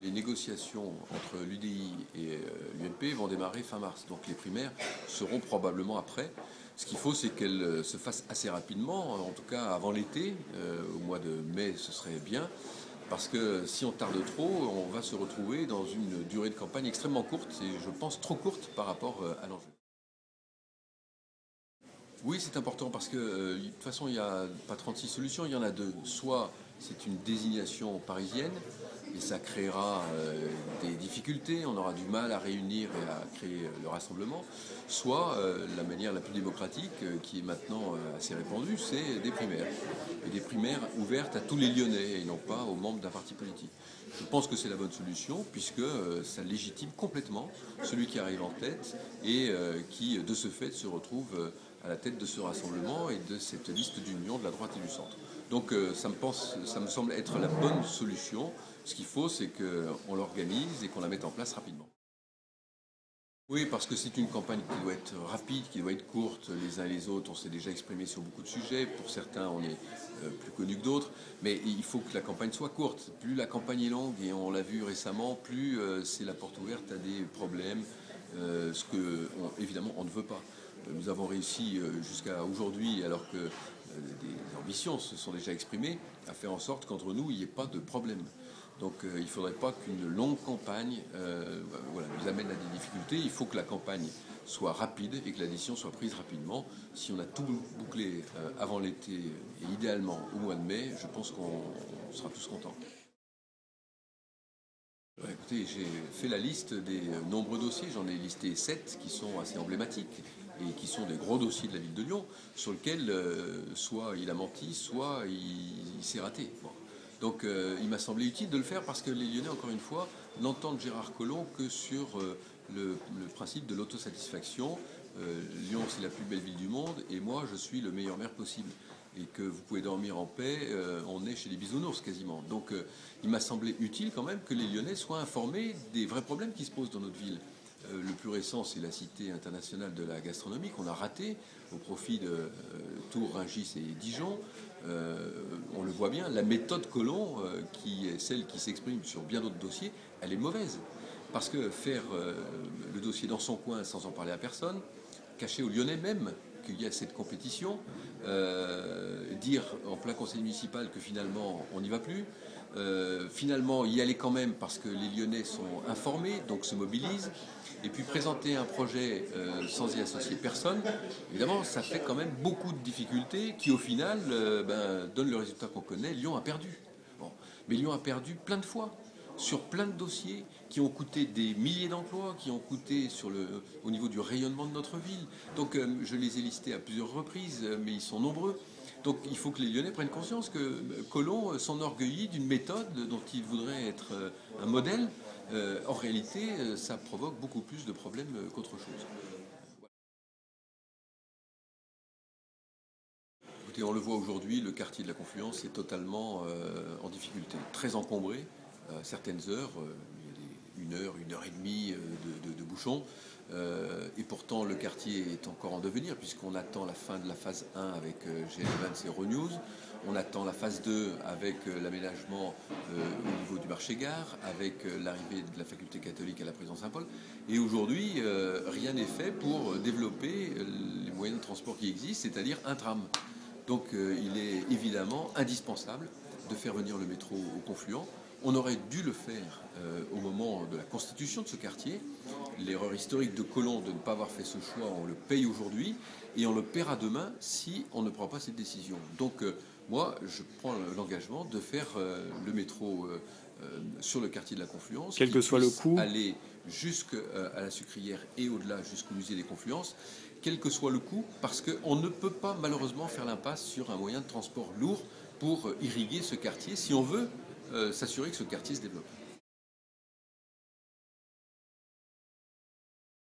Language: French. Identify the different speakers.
Speaker 1: Les négociations entre l'UDI et l'UMP vont démarrer fin mars, donc les primaires seront probablement après. Ce qu'il faut, c'est qu'elles se fassent assez rapidement, en tout cas avant l'été, au mois de mai ce serait bien, parce que si on tarde trop, on va se retrouver dans une durée de campagne extrêmement courte, et je pense trop courte par rapport à l'enjeu. Oui, c'est important parce que de toute façon, il n'y a pas 36 solutions, il y en a deux. Soit c'est une désignation parisienne et ça créera des difficultés, on aura du mal à réunir et à créer le rassemblement. Soit la manière la plus démocratique qui est maintenant assez répandue, c'est des primaires. Et des primaires ouvertes à tous les Lyonnais et non pas aux membres d'un parti politique. Je pense que c'est la bonne solution puisque ça légitime complètement celui qui arrive en tête et qui, de ce fait, se retrouve à la tête de ce rassemblement et de cette liste d'union de la droite et du centre. Donc ça me semble être la bonne solution. Ce qu'il faut, c'est qu'on l'organise et qu'on la mette en place rapidement. Oui, parce que c'est une campagne qui doit être rapide, qui doit être courte. Les uns et les autres, on s'est déjà exprimé sur beaucoup de sujets. Pour certains, on est plus connus que d'autres. Mais il faut que la campagne soit courte. Plus la campagne est longue, et on l'a vu récemment, plus c'est la porte ouverte à des problèmes, ce que, évidemment, on ne veut pas. Nous avons réussi jusqu'à aujourd'hui, alors que des ambitions se sont déjà exprimées, à faire en sorte qu'entre nous, il n'y ait pas de problème. Donc il ne faudrait pas qu'une longue campagne nous amène à des difficultés. Il faut que la campagne soit rapide et que la décision soit prise rapidement. Si on a tout bouclé avant l'été et idéalement au mois de mai, je pense qu'on sera tous contents. Écoutez, j'ai fait la liste des nombreux dossiers, j'en ai listé 7 qui sont assez emblématiques et qui sont des gros dossiers de la ville de Lyon, sur lesquels soit il a menti, soit il s'est raté. Bon. Donc il m'a semblé utile de le faire parce que les Lyonnais, encore une fois, n'entendent Gérard Collomb que sur le principe de l'autosatisfaction. Lyon, c'est la plus belle ville du monde et moi, je suis le meilleur maire possible. Et que vous pouvez dormir en paix, on est chez les bisounours quasiment. Donc il m'a semblé utile quand même que les Lyonnais soient informés des vrais problèmes qui se posent dans notre ville. Le plus récent, c'est la Cité internationale de la gastronomie qu'on a ratée au profit de Tours, Rungis et Dijon. On le voit bien, la méthode Collomb, qui est celle qui s'exprime sur bien d'autres dossiers, elle est mauvaise. Parce que faire le dossier dans son coin sans en parler à personne, cacher aux Lyonnais même qu'il y a cette compétition, dire en plein conseil municipal que finalement on n'y va plus, finalement y aller quand même parce que les Lyonnais sont informés, donc se mobilisent, et puis présenter un projet sans y associer personne, évidemment ça fait quand même beaucoup de difficultés qui au final donnent le résultat qu'on connaît. Lyon a perdu. Bon. Mais Lyon a perdu plein de fois sur plein de dossiers qui ont coûté des milliers d'emplois, qui ont coûté au niveau du rayonnement de notre ville. Donc je les ai listés à plusieurs reprises, mais ils sont nombreux. Donc il faut que les Lyonnais prennent conscience que Collomb s'enorgueillit d'une méthode dont il voudrait être un modèle. En réalité, ça provoque beaucoup plus de problèmes qu'autre chose. Écoutez, on le voit aujourd'hui, le quartier de la Confluence est totalement en difficulté, très encombré. À certaines heures, il y a une heure et demie de bouchons. Et pourtant, le quartier est encore en devenir, puisqu'on attend la fin de la phase 1 avec GL Evans et Euronews. On attend la phase 2 avec l'aménagement au niveau du marché-gare, avec l'arrivée de la faculté catholique à la prison Saint-Paul. Et aujourd'hui, rien n'est fait pour développer les moyens de transport qui existent, c'est-à-dire un tram. Donc il est évidemment indispensable de faire venir le métro au Confluent. On aurait dû le faire au moment de la constitution de ce quartier. L'erreur historique de Collomb de ne pas avoir fait ce choix, on le paye aujourd'hui et on le paiera demain si on ne prend pas cette décision. Donc moi, je prends l'engagement de faire le métro sur le quartier de la Confluence,
Speaker 2: quel que soit le coût,
Speaker 1: aller jusqu'à la Sucrière et au-delà jusqu'au musée des Confluences, quel que soit le coût, parce qu'on ne peut pas malheureusement faire l'impasse sur un moyen de transport lourd pour irriguer ce quartier si on veut s'assurer que ce quartier se développe.